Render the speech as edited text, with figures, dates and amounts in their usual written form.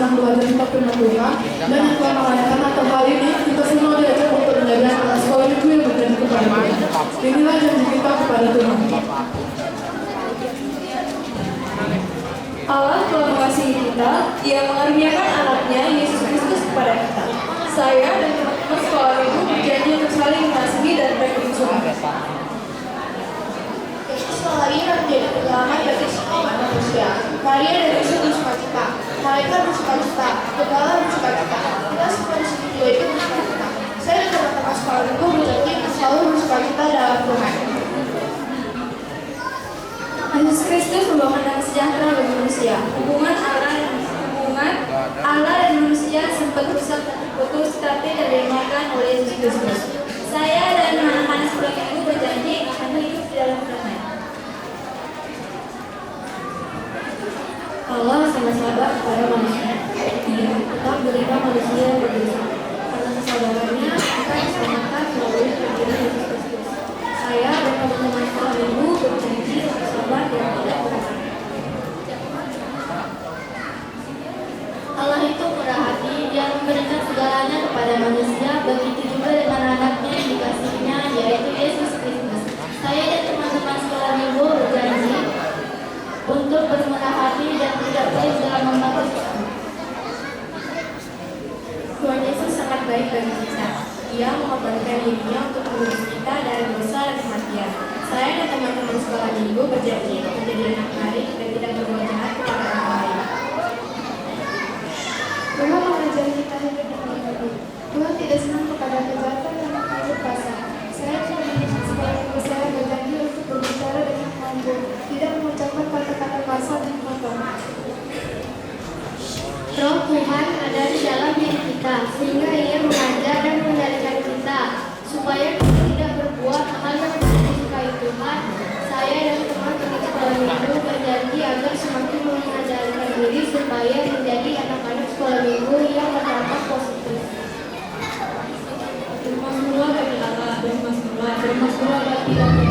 senang belajar tentang firman Tuhan, dan yang telah merayakan Natal kali ini, kita semua diajak untuk menjadi anak sekolah minggu yang berjanji kepada Tuhan. Inilah janji kita kepada Tuhan. Allah telah mengasihi kita, Ia mengaruniakan anaknya Yesus Kristus kepada kita. Saya dan teman-teman sekolah minggu berjanji untuk saling mengasihi dan berbagi surga. Sekolah ini menjadi pengalaman bagi semua manusia. Maria dan Yesus bersukacita, malaikat bersukacita, gembala bersukacita. Kita semua di sini juga ikut bersukacita. Saya dan teman-teman sekolah minggu berjanji untuk selalu bersukacita dalam Tuhan. Yesus Kristus membawa damai sejahtera bagi manusia. Hubungan Allah dan manusia sempat rusak dan terputus, tapi diringankan oleh Yesus Kristus. Saya dan anak-anak sekolah minggu berjanji akan hidup di dalam damai. Allah sangat sabar kepada manusia. Ia tetap berikan manusia berdosa. Karena kesabarannya, kita diselamatkan melalui pemberian Yesus Kristus. Saya dan teman-teman sekolah minggu berjanji untuk sabar dan tidak berhenti. Allah itu murah hati, Dia memberikan segalanya kepada manusia, begitu juga dengan anaknya yang dikasihnya, yaitu Yesus Kristus. Saya dan teman-teman sekolah minggu berjanji untuk bermurah hati dan tidak pelit dalam membantu sesama. Tuhan Yesus sangat baik bagi kita. Ia mengorbankan dirinya untuk mengurus kita dari dosa dan kematian. Saya dan teman-teman sekolah minggu berjanji untuk menjadi anak baik dan tidak berbuat jahat kepada orang lain. Tuhan mengajari kita hidup dengan baik. Tuhan tidak senang kepada kejahatan dan hidup pasar. Saya dan teman-teman sekolah minggu saya berjanji untuk berbicara dengan mampu, tidak mengucapkan kata-kata kasar dan kotor. Roh Tuhan ada di dalam diri kita, sehingga Ia mengajar dan mengendalikan kita, supaya kita tidak berbuat hal yang tidak disukai Tuhan. Saya dan teman-teman sekolah minggu berjanji agar semakin mengendalikan diri supaya menjadi anak-anak sekolah minggu yang berdampak positif. Bermasmurlah bagi Allah, bermasmurlah bagi Allah.